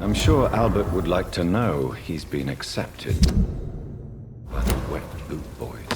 I'm sure Albert would like to know he's been accepted by the Wet Boot Boys.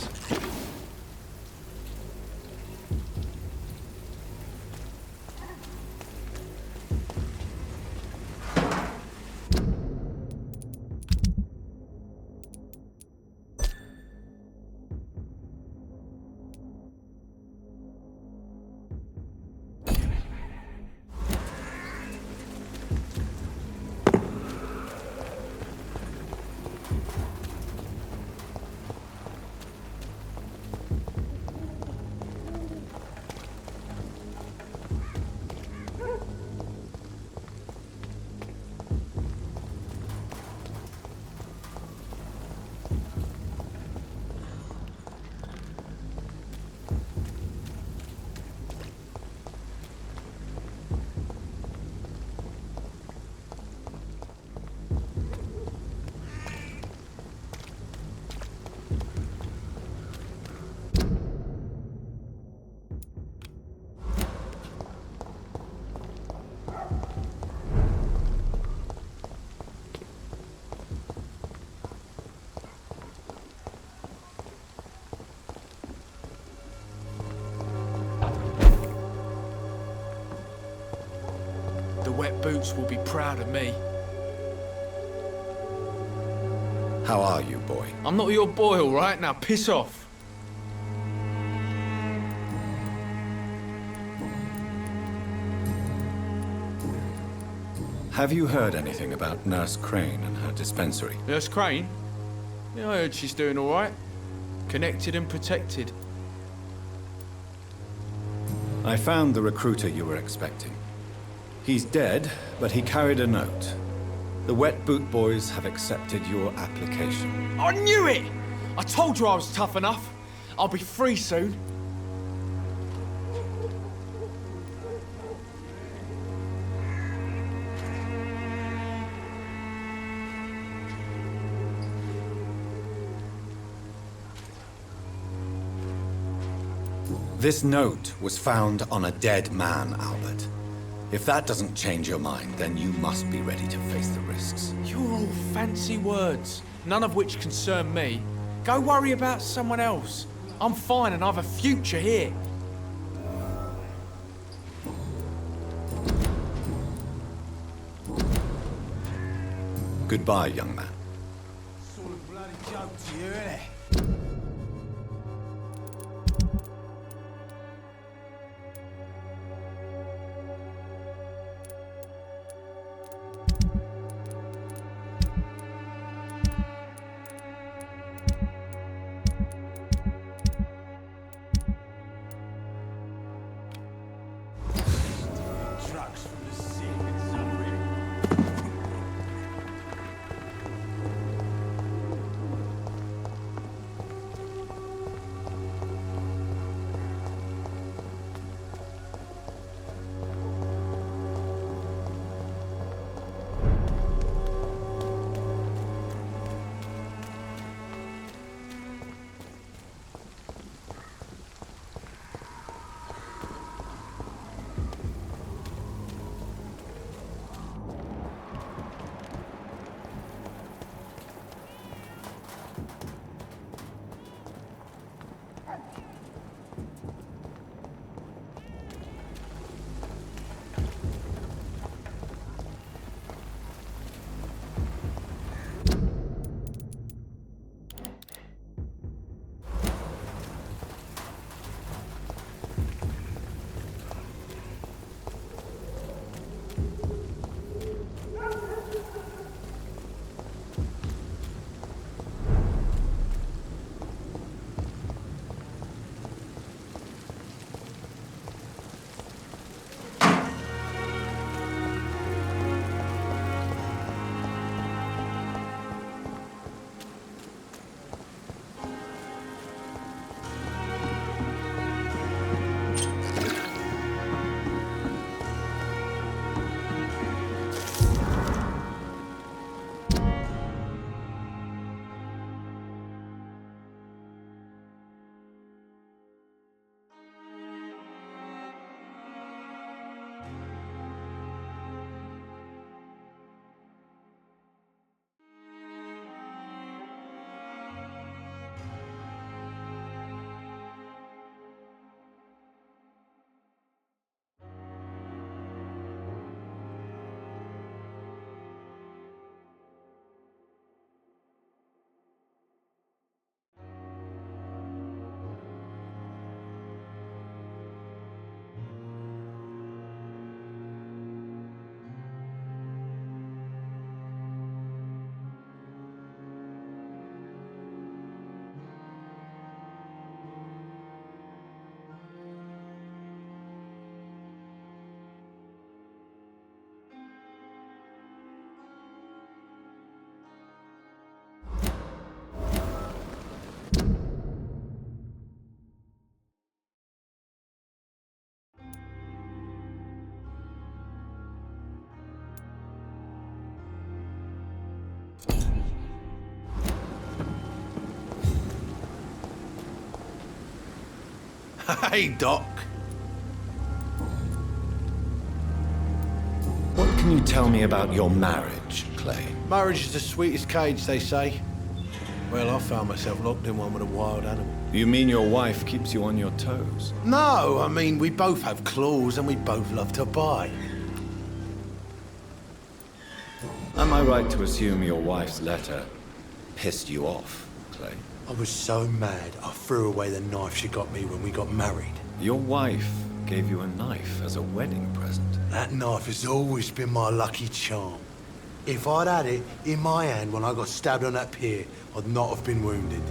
Wet Boots will be proud of me. How are you, boy? I'm not your boy, all right? Now piss off. Have you heard anything about Nurse Crane and her dispensary? Nurse Crane? Yeah, I heard she's doing all right. Connected and protected. I found the recruiter you were expecting. He's dead, but he carried a note. The Wet Boot Boys have accepted your application. I knew it! I told you I was tough enough. I'll be free soon. This note was found on a dead man, Albert. If that doesn't change your mind, then you must be ready to face the risks. You're all fancy words, none of which concern me. Go worry about someone else. I'm fine and I have a future here. Goodbye, young man. Sort of bloody joke to you, innit? Trucks from the sea, it's unreal. Hey, Doc. What can you tell me about your marriage, Clay? Marriage is the sweetest cage, they say. Well, I found myself locked in one with a wild animal. You mean your wife keeps you on your toes? No, I mean, we both have claws and we both love to bite. Am I right to assume your wife's letter pissed you off, Clay? I was so mad, I threw away the knife she got me when we got married. Your wife gave you a knife as a wedding present. That knife has always been my lucky charm. If I'd had it in my hand when I got stabbed on that pier, I'd not have been wounded.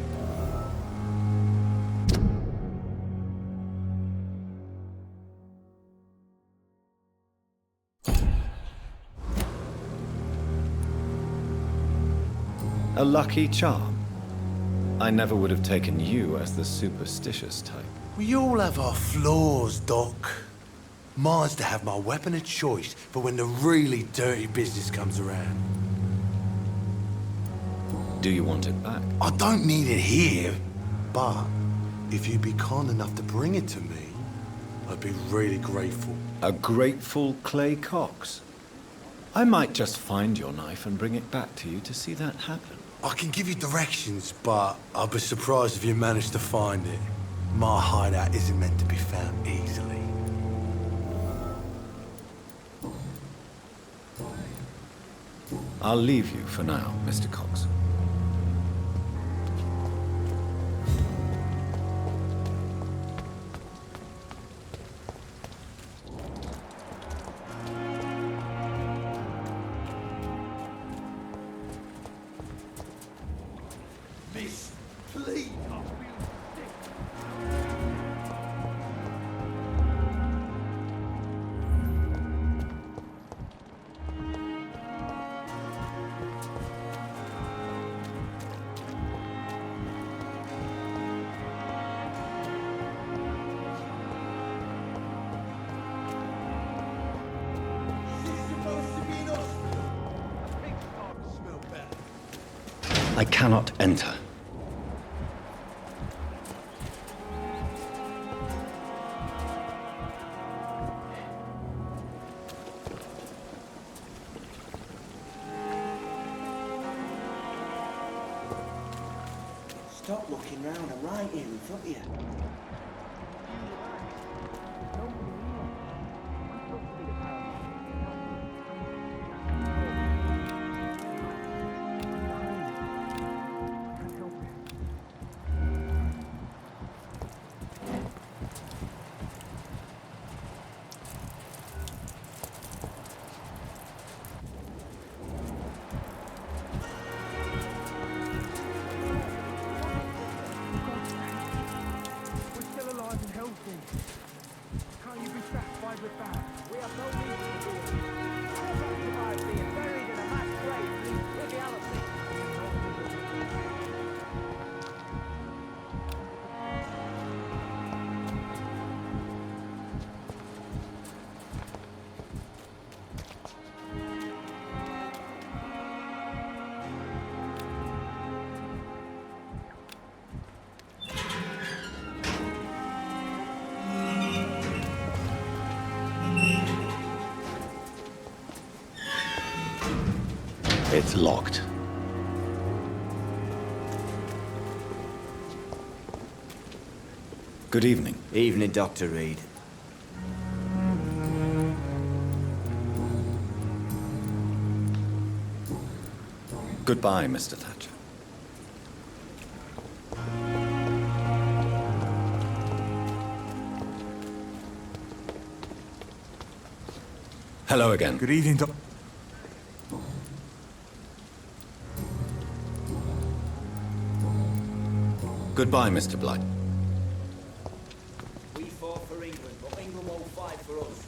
A lucky charm? I never would have taken you as the superstitious type. We all have our flaws, Doc. Mine's to have my weapon of choice for when the really dirty business comes around. Do you want it back? I don't need it here, but if you'd be kind enough to bring it to me, I'd be really grateful. A grateful Clay Cox? I might just find your knife and bring it back to you to see that happen. I can give you directions, but I'll be surprised if you manage to find it. My hideout isn't meant to be found easily. I'll leave you for now, Mr. Cox. Miss, please. I cannot enter. Stop looking round. I'm right here in front of you. It's locked. Good evening. Evening, Dr. Reed. Goodbye, Mr. Thatcher. Hello again. Good evening, Doc. Goodbye, Mr. Blight. We fought for England, but England won't fight for us.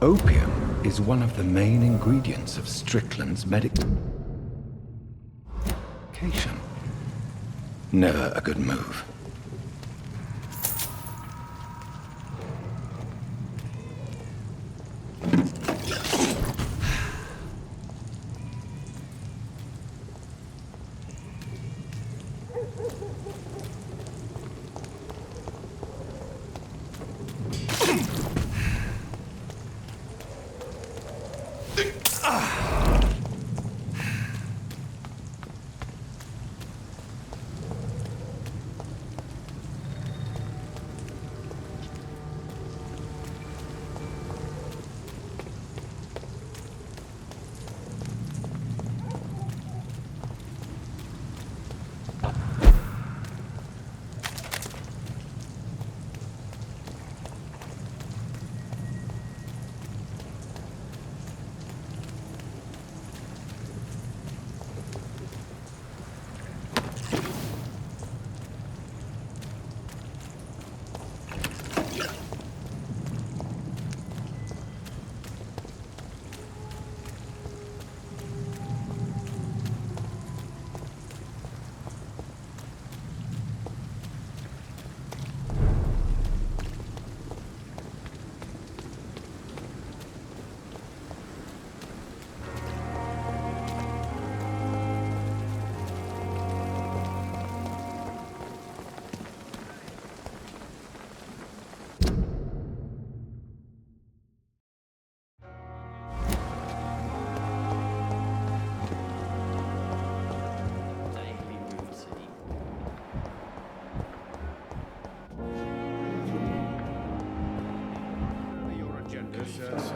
Opium is one of the main ingredients of Strickland's medication. Never a good move.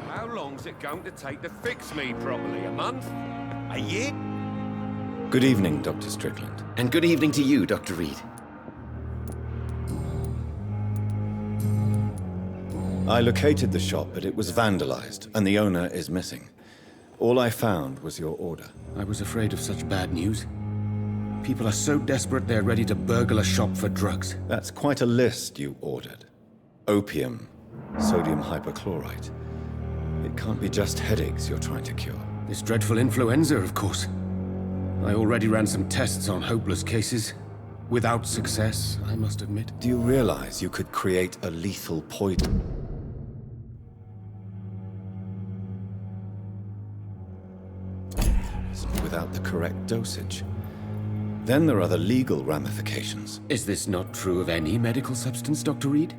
How long's it going to take to fix me properly? A month? A year? Good evening, Dr. Strickland. And good evening to you, Dr. Reed. I located the shop, but it was vandalized, and the owner is missing. All I found was your order. I was afraid of such bad news. People are so desperate they're ready to burgle a shop for drugs. That's quite a list you ordered. Opium, sodium hypochlorite. It can't be just headaches you're trying to cure. This dreadful influenza, of course. I already ran some tests on hopeless cases. Without success, I must admit. Do you realize you could create a lethal poison? Without the correct dosage. Then there are the legal ramifications. Is this not true of any medical substance, Dr. Reed?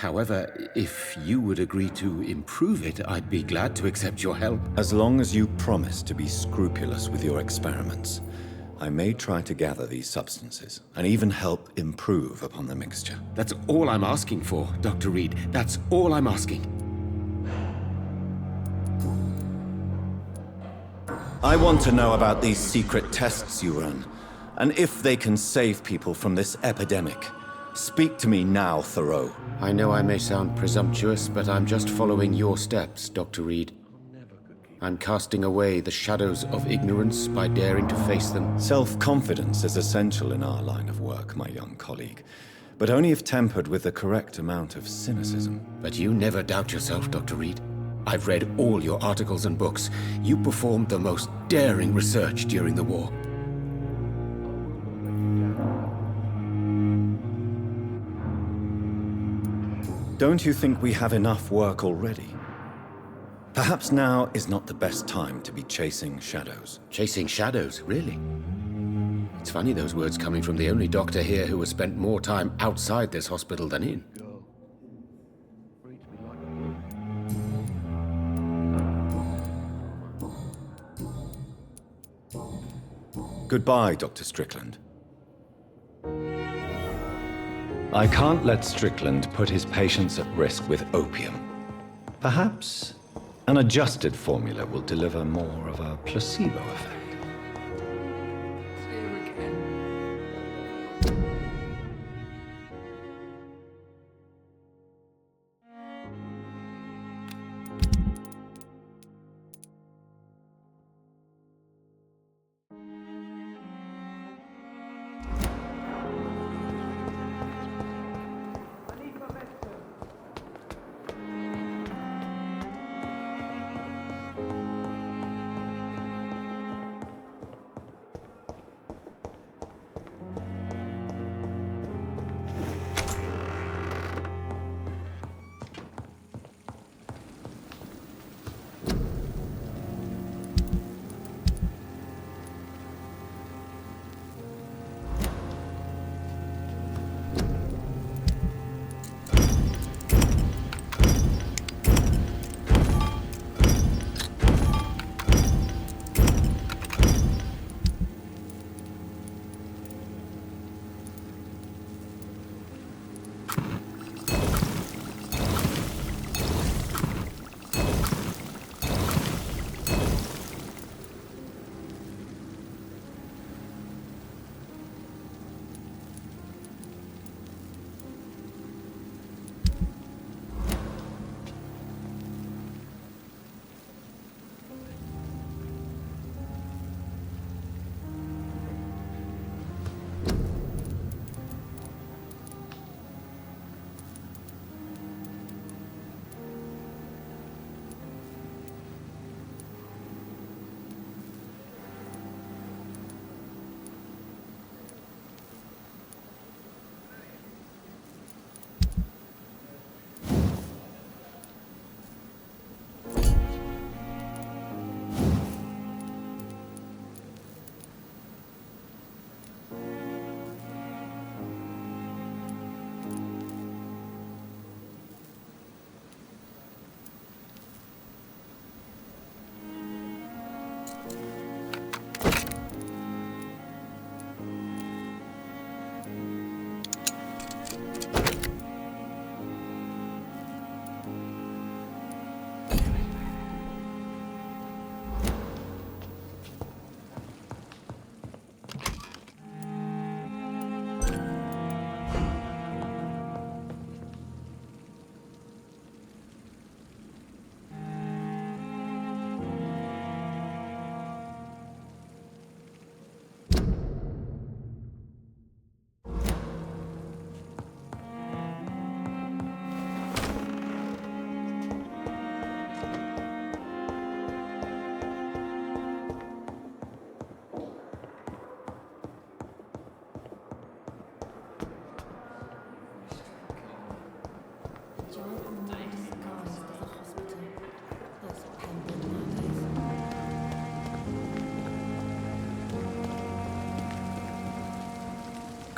However, if you would agree to improve it, I'd be glad to accept your help. As long as you promise to be scrupulous with your experiments, I may try to gather these substances, and even help improve upon the mixture. That's all I'm asking for, Dr. Reed. That's all I'm asking. I want to know about these secret tests you run, and if they can save people from this epidemic. Speak to me now, Thoreau. I know I may sound presumptuous, but I'm just following your steps, Dr. Reed. I'm casting away the shadows of ignorance by daring to face them. Self-confidence is essential in our line of work, my young colleague, but only if tempered with the correct amount of cynicism. But you never doubt yourself, Dr. Reed. I've read all your articles and books. You performed the most daring research during the war. Don't you think we have enough work already? Perhaps now is not the best time to be chasing shadows. Chasing shadows, really? It's funny those words coming from the only doctor here who has spent more time outside this hospital than in. Goodbye, Dr. Strickland. I can't let Strickland put his patients at risk with opium. Perhaps an adjusted formula will deliver more of a placebo effect.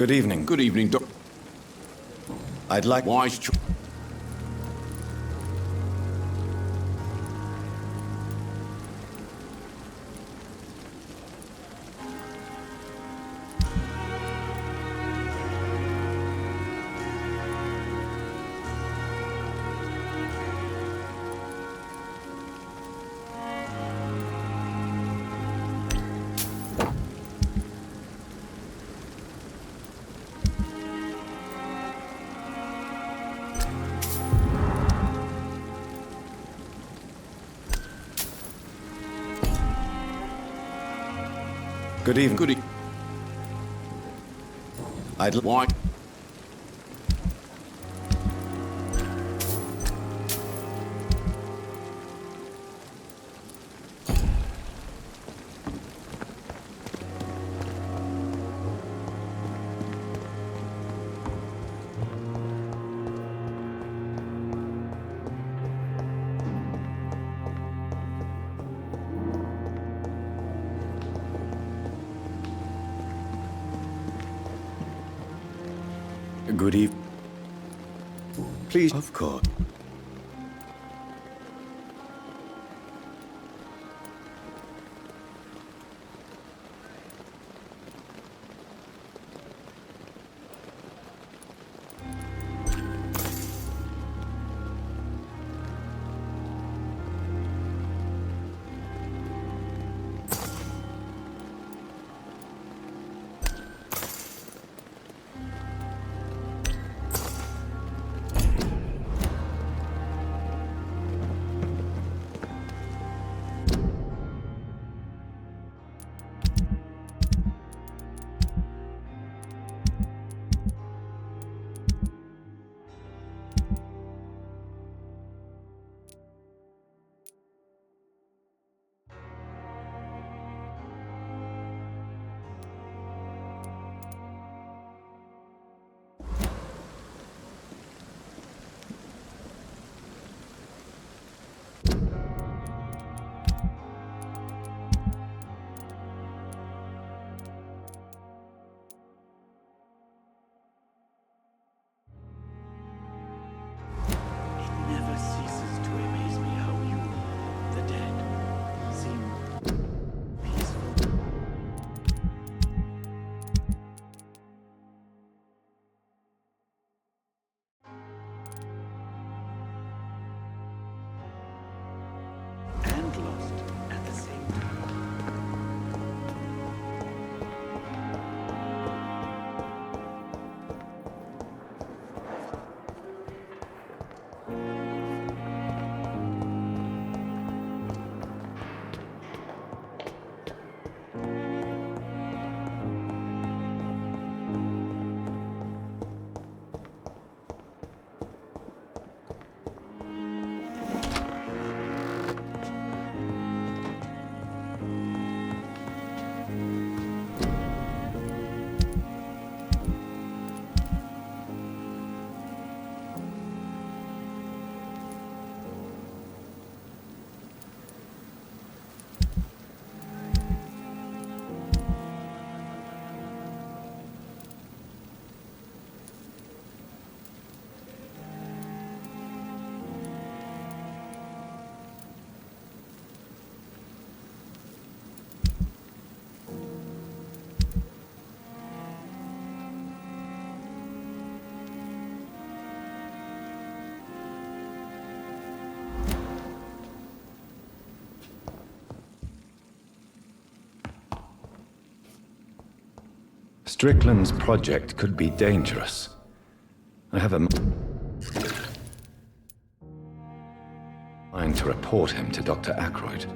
Good evening. Good evening, Doc. I'd like... Wise Good evening. Good evening. I'd... Why? Good evening. Please. Of course. Never ceases to amaze me how you, the dead, seem peaceful. And lost at the same time. Strickland's project could be dangerous. I have a mind to report him to Dr. Ackroyd.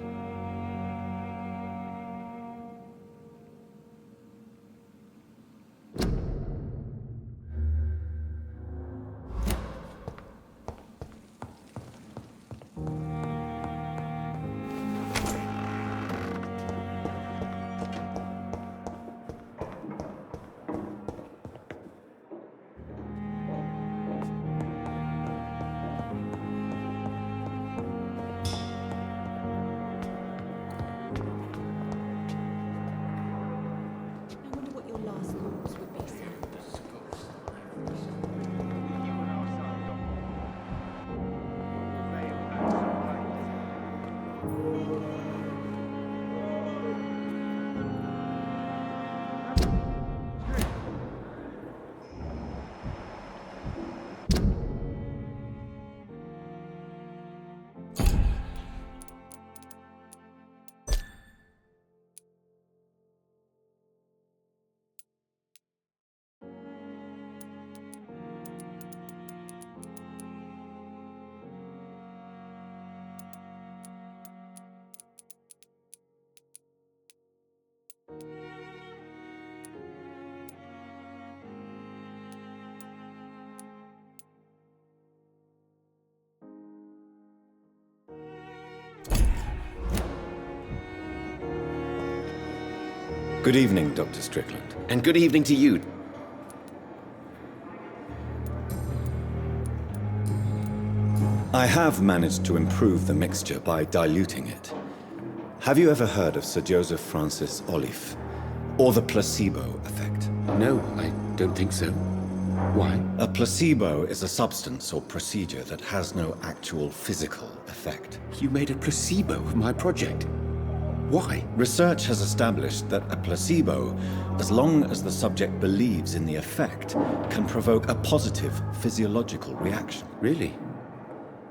I wonder what your last thoughts would be, Sam. Good evening, Dr. Strickland. And good evening to you. I have managed to improve the mixture by diluting it. Have you ever heard of Sir Joseph Francis Olive, or the placebo effect? No, I don't think so. Why? A placebo is a substance or procedure that has no actual physical effect. You made a placebo of my project. Why? Research has established that a placebo, as long as the subject believes in the effect, can provoke a positive physiological reaction. Really?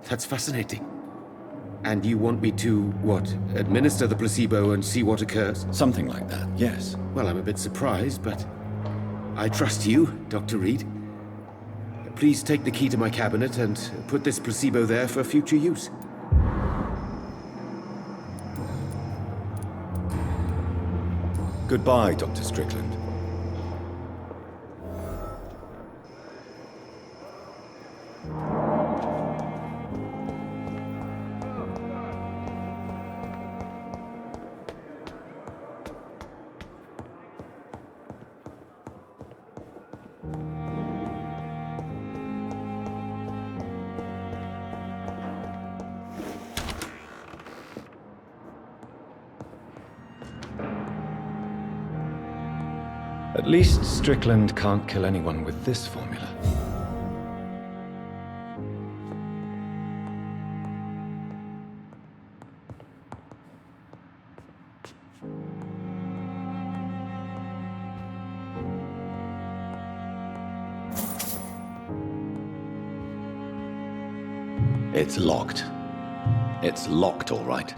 That's fascinating. And you want me to, what, administer the placebo and see what occurs? Something like that, yes. Well, I'm a bit surprised, but I trust you, Dr. Reed. Please take the key to my cabinet and put this placebo there for future use. Goodbye, Dr. Strickland. At least Strickland can't kill anyone with this formula. It's locked. It's locked, all right.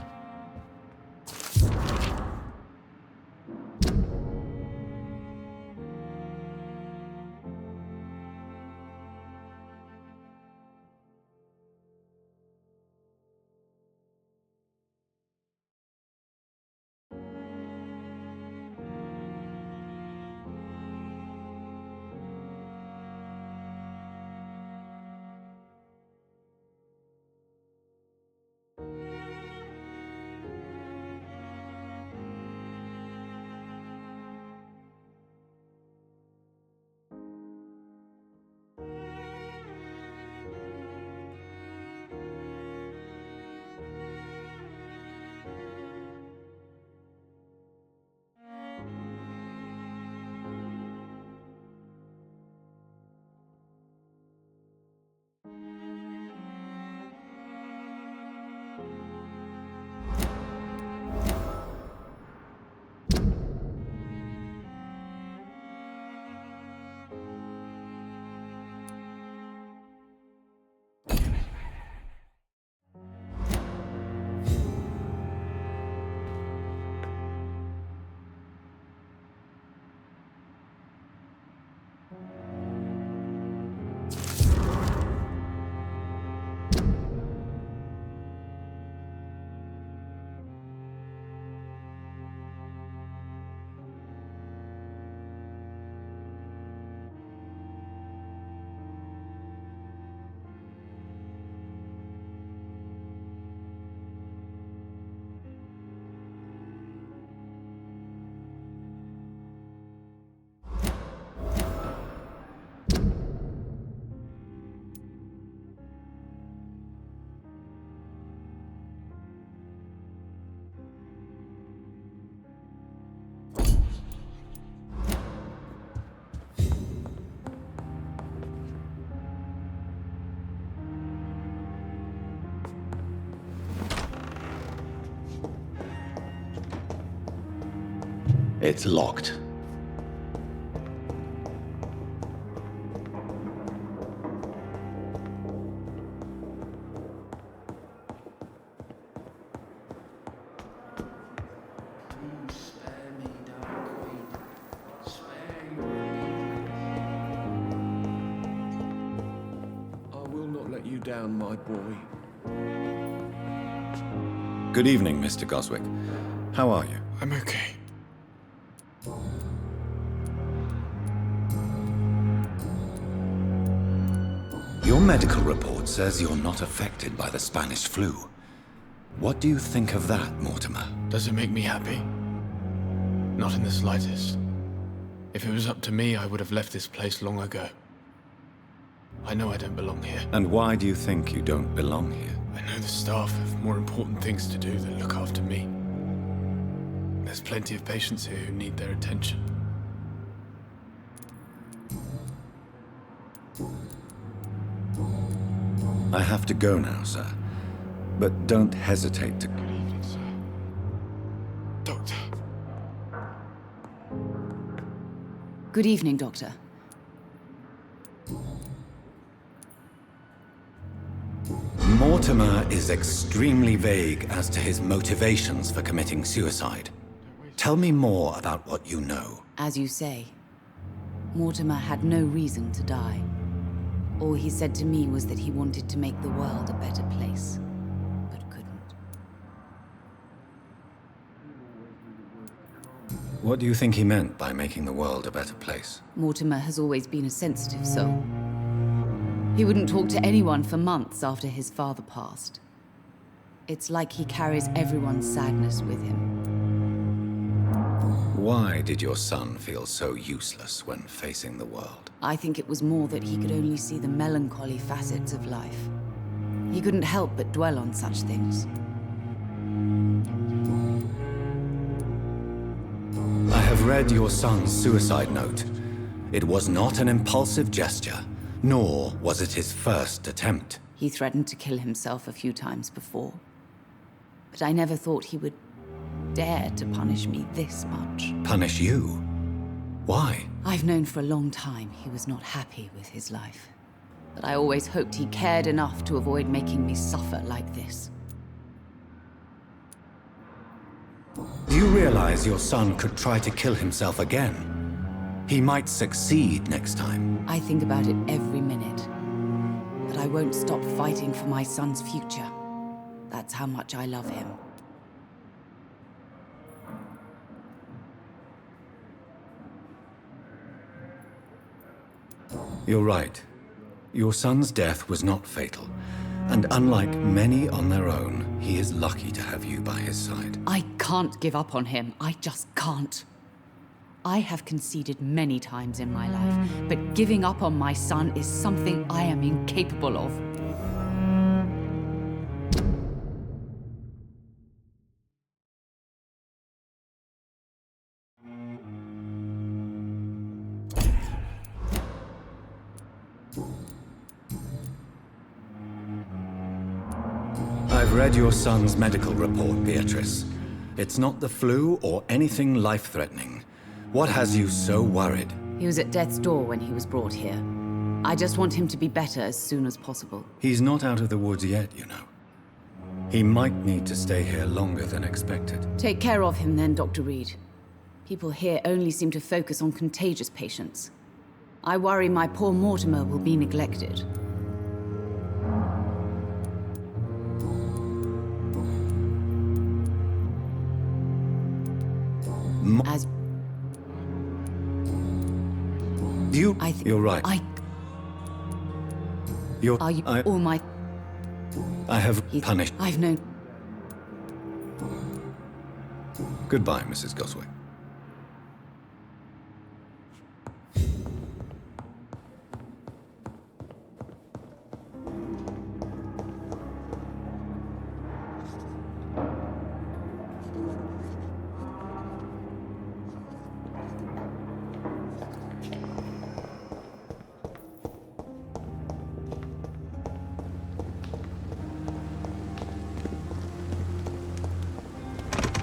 It's locked. Spare me, Dark Queen. Spare your obedience. I will not let you down, my boy. Good evening, Mr. Goswick. How are you? I'm okay. Your medical report says you're not affected by the Spanish flu. What do you think of that, Mortimer? Does it make me happy? Not in the slightest. If it was up to me, I would have left this place long ago. I know I don't belong here. And why do you think you don't belong here? I know the staff have more important things to do than look after me. There's plenty of patients here who need their attention. I have to go now, sir. But don't hesitate to... Good evening, sir. Doctor. Good evening, Doctor. Mortimer is extremely vague as to his motivations for committing suicide. Tell me more about what you know. As you say, Mortimer had no reason to die. All he said to me was that he wanted to make the world a better place, but couldn't. What do you think he meant by making the world a better place? Mortimer has always been a sensitive soul. He wouldn't talk to anyone for months after his father passed. It's like he carries everyone's sadness with him. Why did your son feel so useless when facing the world? I think it was more that he could only see the melancholy facets of life. He couldn't help but dwell on such things. I have read your son's suicide note. It was not an impulsive gesture, nor was it his first attempt. He threatened to kill himself a few times before. But I never thought he would dare to punish me this much. Punish you? Why? I've known for a long time he was not happy with his life. But I always hoped he cared enough to avoid making me suffer like this. Do you realize your son could try to kill himself again? He might succeed next time. I think about it every minute. But I won't stop fighting for my son's future. That's how much I love him. You're right. Your son's death was not fatal. And unlike many on their own, he is lucky to have you by his side. I can't give up on him. I just can't. I have conceded many times in my life, but giving up on my son is something I am incapable of. I've read your son's medical report, Beatrice. It's not the flu or anything life-threatening. What has you so worried? He was at death's door when he was brought here. I just want him to be better as soon as possible. He's not out of the woods yet, you know. He might need to stay here longer than expected. Take care of him then, Dr. Reed. People here only seem to focus on contagious patients. I worry my poor Mortimer will be neglected. As You're right. Are you all my... I have punished... I've known... Goodbye, Mrs. Goswick.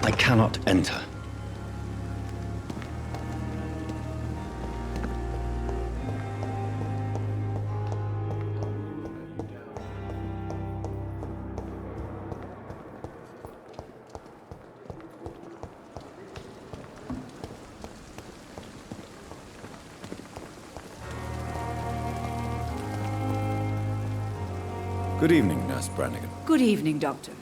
I cannot enter. Good evening, Nurse Brannigan. Good evening, Doctor.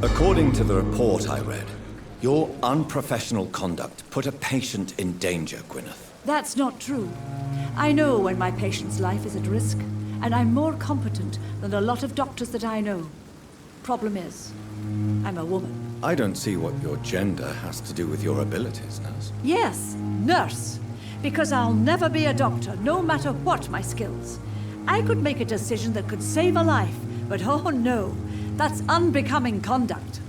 According to the report I read, your unprofessional conduct put a patient in danger, Gwyneth. That's not true. I know when my patient's life is at risk, and I'm more competent than a lot of doctors that I know. Problem is, I'm a woman. I don't see what your gender has to do with your abilities, nurse. Yes, nurse. Because I'll never be a doctor, no matter what my skills. I could make a decision that could save a life, but oh no, that's unbecoming conduct.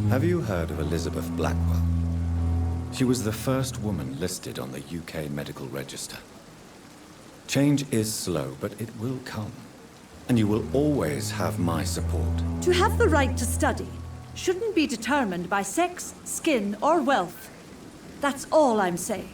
Have you heard of Elizabeth Blackwell? She was the first woman listed on the UK Medical Register. Change is slow, but it will come. And you will always have my support. To have the right to study shouldn't be determined by sex, skin, or wealth. That's all I'm saying.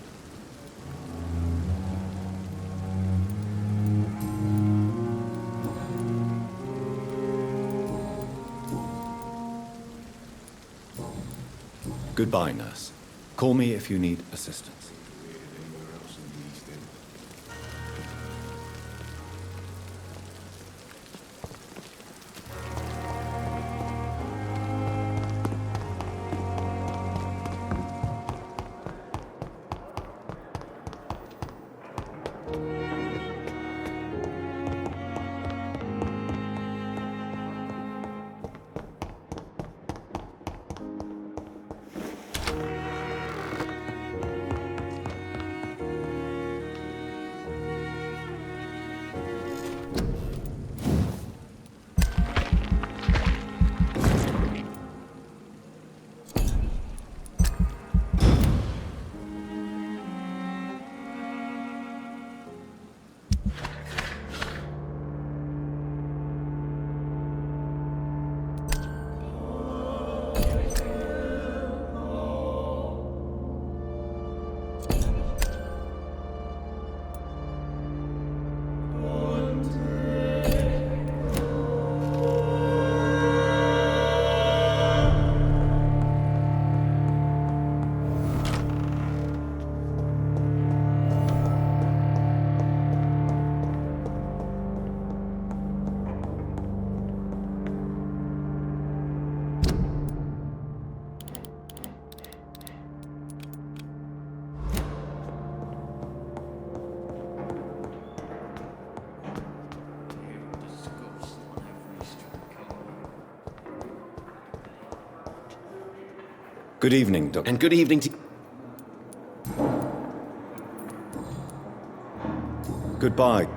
Goodbye, nurse. Call me if you need assistance. Good evening, Doctor. And good evening to... Goodbye.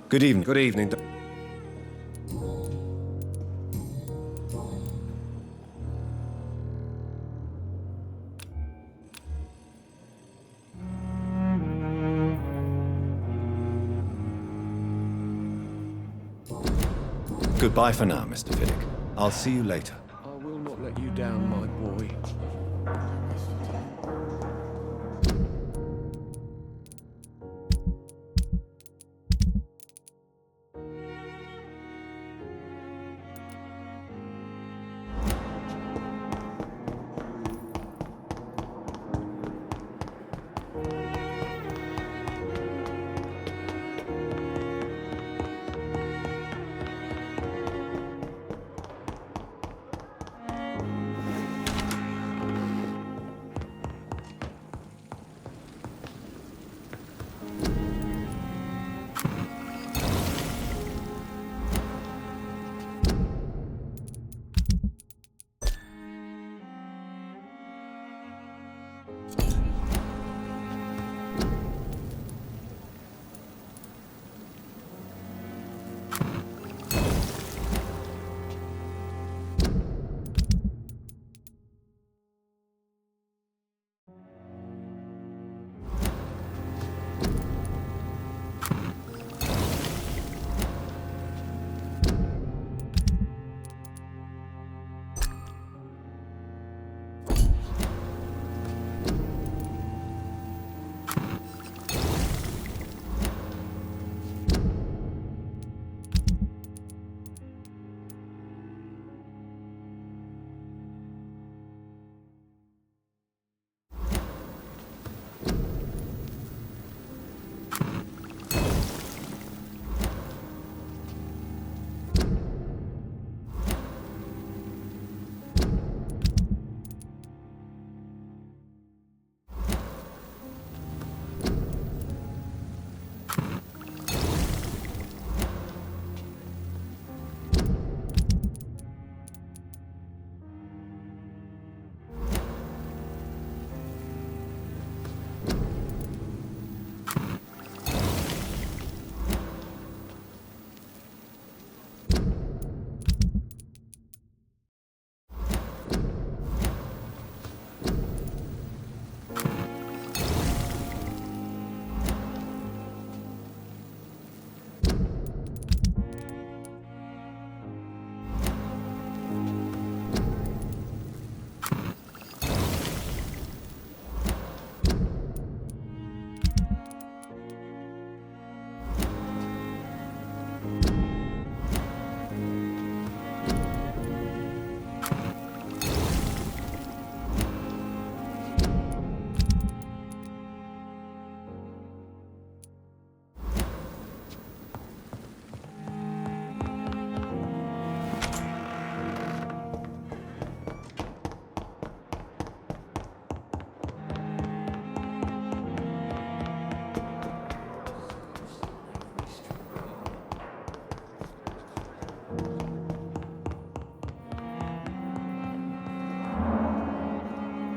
Good evening. Good evening, Goodbye for now, Mr. Vidic. I'll see you later. I will not let you down, my boy.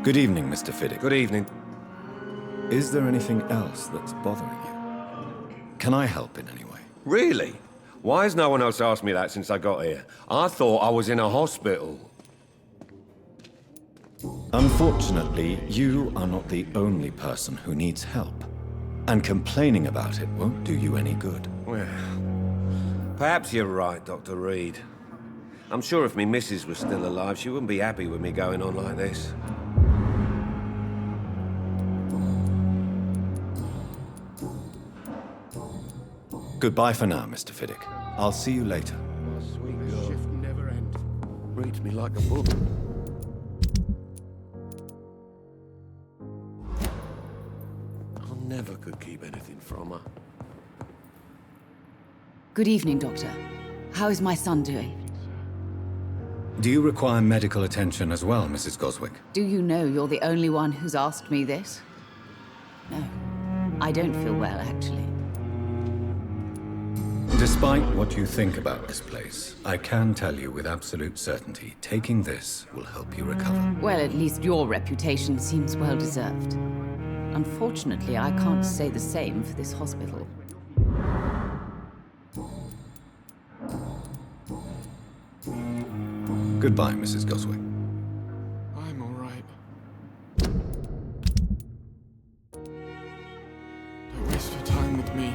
Good evening, Mr. Fiddick. Good evening. Is there anything else that's bothering you? Can I help in any way? Really? Why has no one else asked me that since I got here? I thought I was in a hospital. Unfortunately, you are not the only person who needs help. And complaining about it won't do you any good. Well, perhaps you're right, Dr. Reed. I'm sure if me missus was still alive, she wouldn't be happy with me going on like this. Goodbye for now, Mr. Fiddick. I'll see you later. My sweet girl. Shift never ends. Reads me like a book. I never could keep anything from her. Good evening, Doctor. How is my son doing? Do you require medical attention as well, Mrs. Goswick? Do you know you're the only one who's asked me this? No. I don't feel well, actually. Despite what you think about this place, I can tell you with absolute certainty, taking this will help you recover. Well, at least your reputation seems well deserved. Unfortunately, I can't say the same for this hospital. Goodbye, Mrs. Goswick. I'm all right. Don't waste your time with me.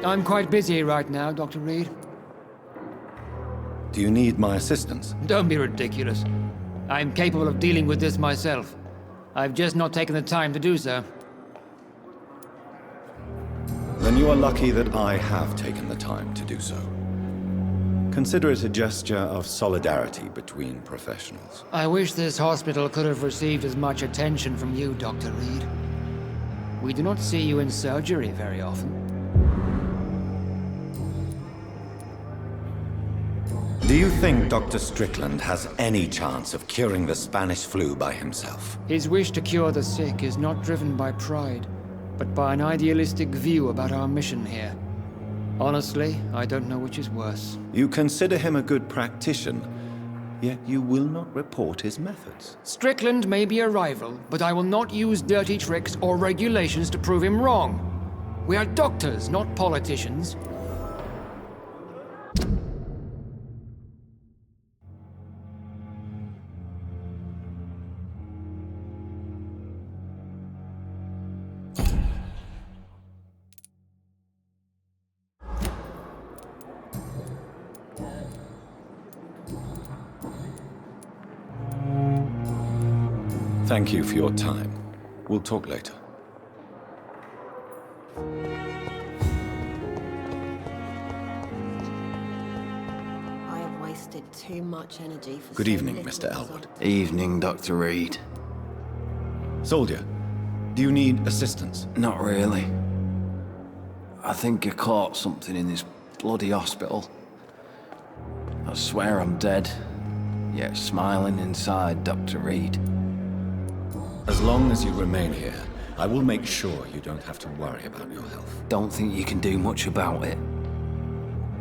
I'm quite busy right now, Dr. Reed. Do you need my assistance? Don't be ridiculous. I'm capable of dealing with this myself. I've just not taken the time to do so. Then you are lucky that I have taken the time to do so. Consider it a gesture of solidarity between professionals. I wish this hospital could have received as much attention from you, Dr. Reed. We do not see you in surgery very often. Do you think Dr. Strickland has any chance of curing the Spanish flu by himself? His wish to cure the sick is not driven by pride, but by an idealistic view about our mission here. Honestly, I don't know which is worse. You consider him a good practitioner, yet you will not report his methods. Strickland may be a rival, but I will not use dirty tricks or regulations to prove him wrong. We are doctors, not politicians. Thank you for your time. We'll talk later. I have wasted too much energy for Good so evening, little Mr. result. Elwood. Evening, Dr. Reed. Soldier, do you need assistance? Not really. I think I caught something in this bloody hospital. I swear I'm dead, yet smiling inside, Dr. Reed. As long as you remain here, I will make sure you don't have to worry about your health. Don't think you can do much about it.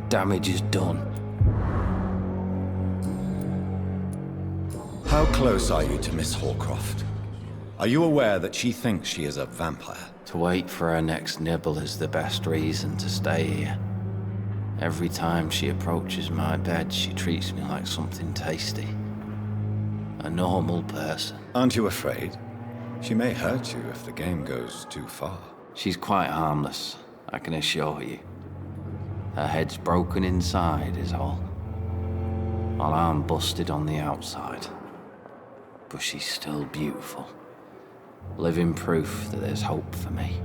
Damage is done. How close are you to Miss Horcroft? Are you aware that she thinks she is a vampire? To wait for her next nibble is the best reason to stay here. Every time she approaches my bed, she treats me like something tasty. A normal person. Aren't you afraid? She may hurt you if the game goes too far. She's quite harmless, I can assure you. Her head's broken inside is all. While I'm busted on the outside. But she's still beautiful. Living proof that there's hope for me.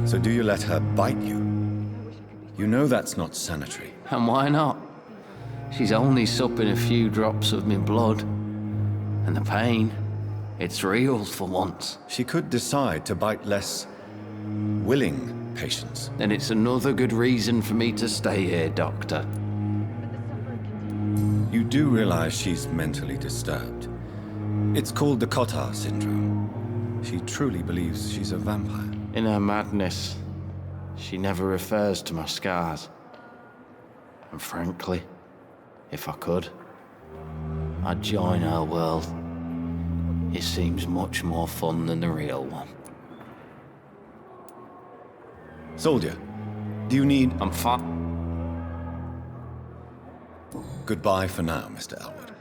So do you let her bite you? You know that's not sanitary. And why not? She's only supping a few drops of me blood. And the pain, It's real for once. She could decide to bite less willing patients. Then it's another good reason for me to stay here, Doctor. You do realize she's mentally disturbed. It's called the Cotard syndrome. She truly believes she's a vampire. In her madness, she never refers to my scars. And frankly, if I could, I'd join her world. It seems much more fun than the real one. Soldier, do you need... I'm fine. Goodbye for now, Mr. Elwood.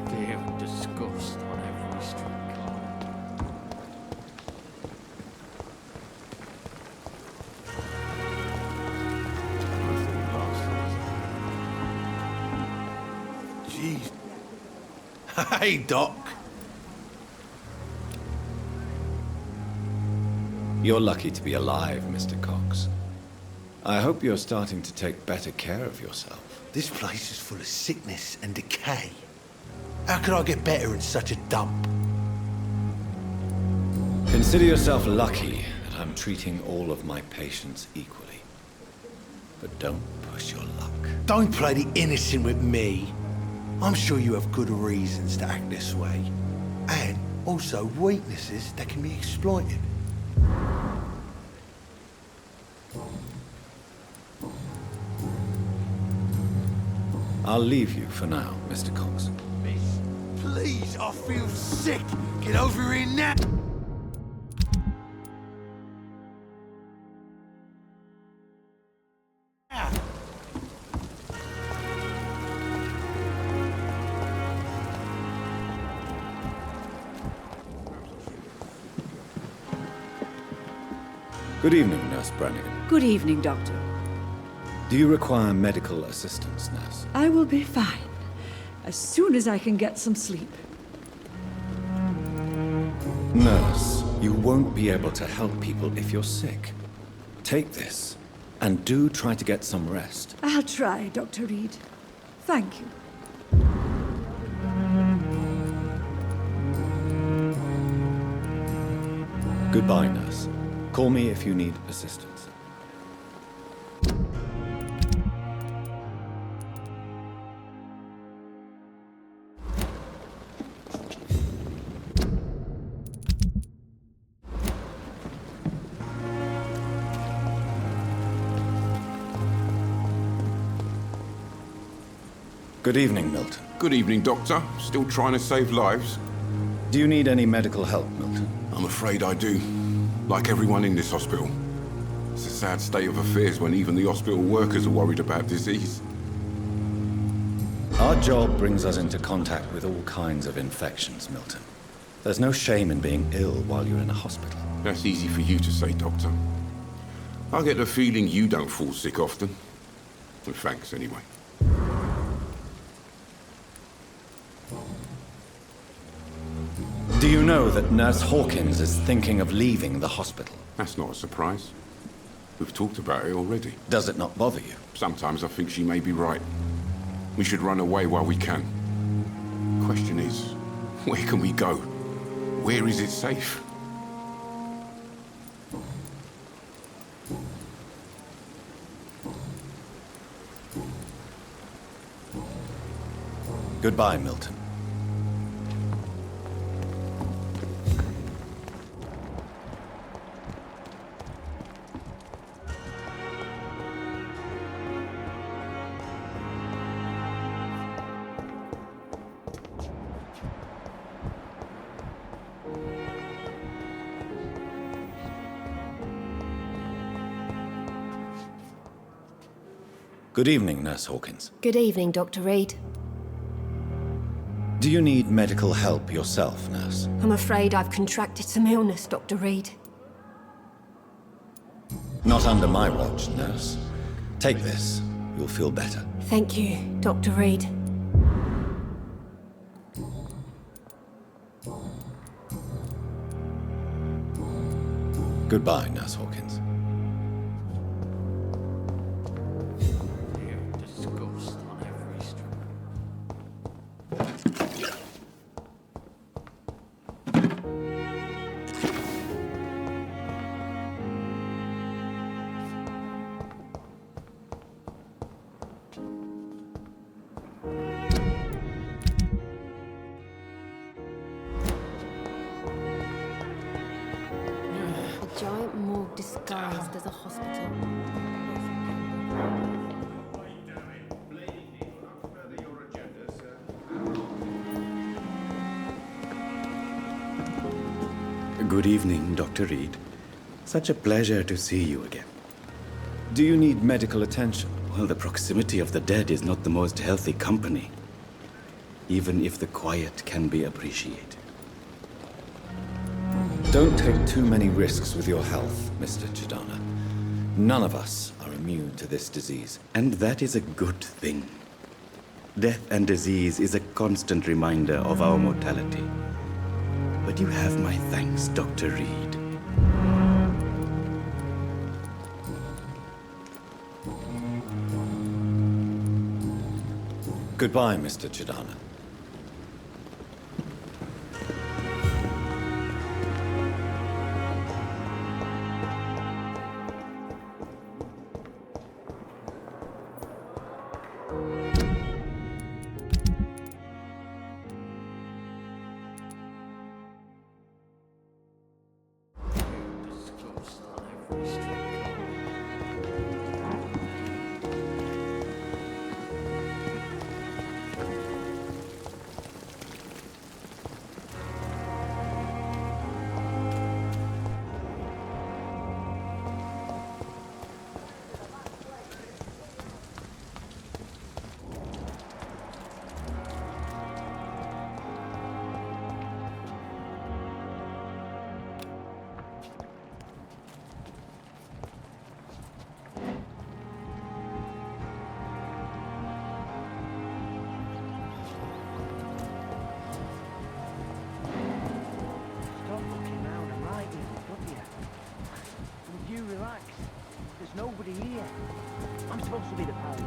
Fear and disgust on every streetcar. Jeez. Hey, Doc. You're lucky to be alive, Mr. Cox. I hope you're starting to take better care of yourself. This place is full of sickness and decay. How could I get better in such a dump? Consider yourself lucky that I'm treating all of my patients equally. But don't push your luck. Don't play the innocent with me. I'm sure you have good reasons to act this way. And also weaknesses that can be exploited. I'll leave you for now, Mr. Cox. Miss, please, I feel sick. Get over here now. Good evening, Nurse Brannigan. Good evening, Doctor. Do you require medical assistance, Nurse? I will be fine, as soon as I can get some sleep. Nurse, you won't be able to help people if you're sick. Take this, and do try to get some rest. I'll try, Dr. Reed. Thank you. Goodbye, Nurse. Call me if you need assistance. Good evening, Milton. Good evening, Doctor. Still trying to save lives? Do you need any medical help, Milton? I'm afraid I do. Like everyone in this hospital. It's a sad state of affairs when even the hospital workers are worried about disease. Our job brings us into contact with all kinds of infections, Milton. There's no shame in being ill while you're in a hospital. That's easy for you to say, Doctor. I get the feeling you don't fall sick often. Well, thanks, anyway. Do you know that Nurse Hawkins is thinking of leaving the hospital? That's not a surprise. We've talked about it already. Does it not bother you? Sometimes I think she may be right. We should run away while we can. Question is, where can we go? Where is it safe? Goodbye, Milton. Good evening, Nurse Hawkins. Good evening, Dr. Reed. Do you need medical help yourself, Nurse? I'm afraid I've contracted some illness, Dr. Reed. Not under my watch, Nurse. Take this. You'll feel better. Thank you, Dr. Reed. Goodbye, Nurse Hawkins. Disgust on every street. A giant morgue disguised as a hospital. Good evening, Dr. Reed. Such a pleasure to see you again. Do you need medical attention? Well, the proximity of the dead is not the most healthy company, even if the quiet can be appreciated. Don't take too many risks with your health, Mr. Chidana. None of us are immune to this disease. And that is a good thing. Death and disease is a constant reminder of our mortality. But you have my thanks, Dr. Reed. Goodbye, Mr. Chidana. Disgust on every street. Stop looking round and writing, don't you? Would you relax? There's nobody here. I'm supposed to be the parent.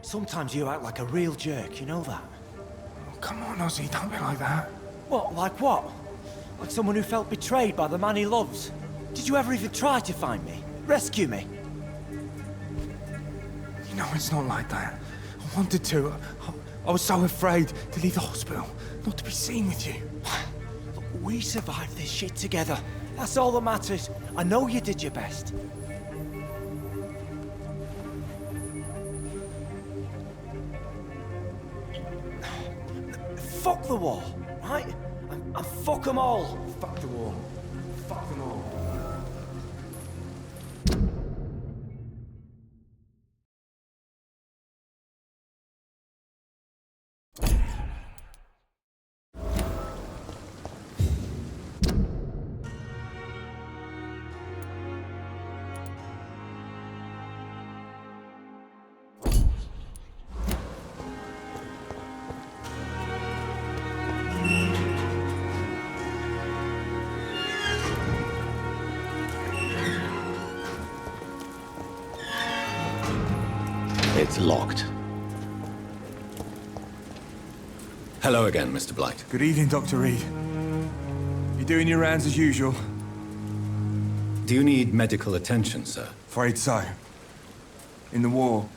Sometimes you act like a real jerk, you know that? Oh, come on, Ozzy, don't be like that. What, like what? Like someone who felt betrayed by the man he loves? Did you ever even try to find me? Rescue me? You know, it's not like that. I wanted to. I was so afraid to leave the hospital, not to be seen with you. Look, we survived this shit together. That's all that matters. I know you did your best. Fuck the war, right? And fuck them all. Fuck the war. Fuck them all. It's locked. Hello again, Mr. Blight. Good evening, Dr. Reed. You doing your rounds as usual? Do you need medical attention, sir? Afraid so. In the war,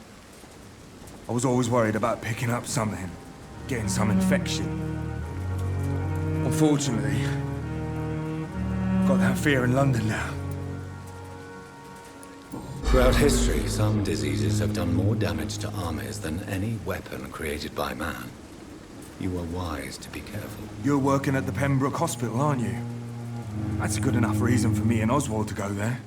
I was always worried about picking up something, getting some infection. Unfortunately, I've got that fear in London now. Throughout history, some diseases have done more damage to armies than any weapon created by man. You are wise to be careful. You're working at the Pembroke Hospital, aren't you? That's a good enough reason for me and Oswald to go there.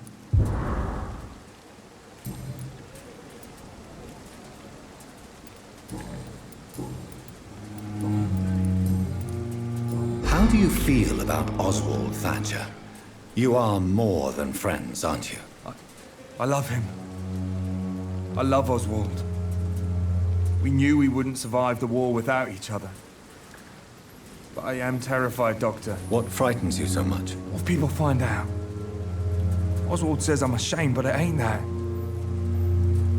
do you feel about Oswald Thatcher? You are more than friends, aren't you? I love him. I love Oswald. We knew we wouldn't survive the war without each other. But I am terrified, Doctor. What frightens you so much? What if people find out? Oswald says I'm ashamed, but it ain't that.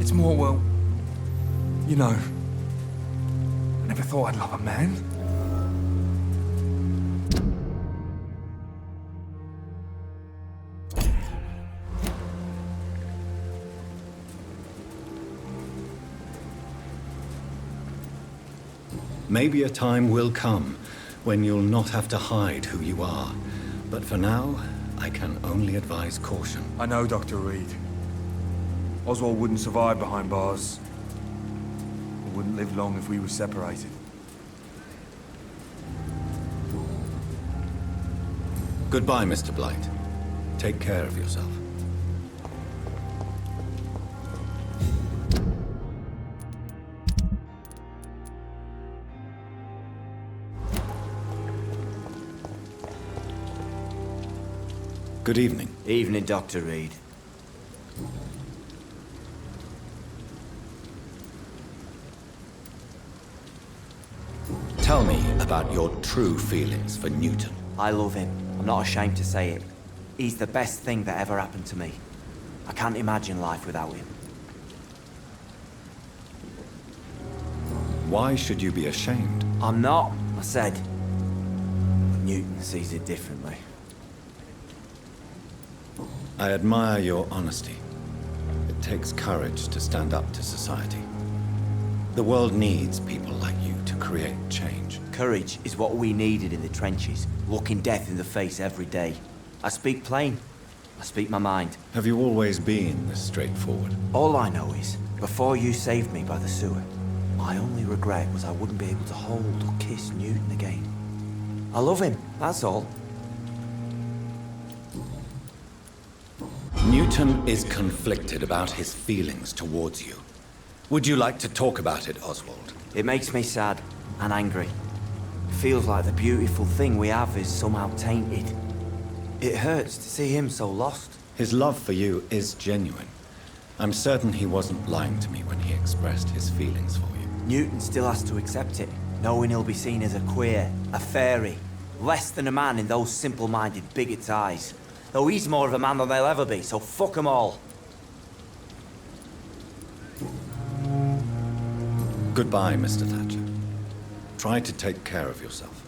It's more, well, you know, I never thought I'd love a man. Maybe a time will come when you'll not have to hide who you are. But for now, I can only advise caution. I know, Dr. Reed. Oswald wouldn't survive behind bars. He wouldn't live long if we were separated. Goodbye, Mr. Blight. Take care of yourself. Good evening. Evening, Dr. Reed. Tell me about your true feelings for Newton. I love him. I'm not ashamed to say it. He's the best thing that ever happened to me. I can't imagine life without him. Why should you be ashamed? I'm not, I said. But Newton sees it differently. I admire your honesty. It takes courage to stand up to society. The world needs people like you to create change. Courage is what we needed in the trenches, looking death in the face every day. I speak plain. I speak my mind. Have you always been this straightforward? All I know is, before you saved me by the sewer, my only regret was I wouldn't be able to hold or kiss Newton again. I love him, that's all. Newton is conflicted about his feelings towards you. Would you like to talk about it, Oswald? It makes me sad and angry. It feels like the beautiful thing we have is somehow tainted. It hurts to see him so lost. His love for you is genuine. I'm certain he wasn't lying to me when he expressed his feelings for you. Newton still has to accept it, knowing he'll be seen as a queer, a fairy, less than a man in those simple-minded bigots' eyes. Though he's more of a man than they'll ever be, so fuck them all. Goodbye, Mr. Thatcher. Try to take care of yourself.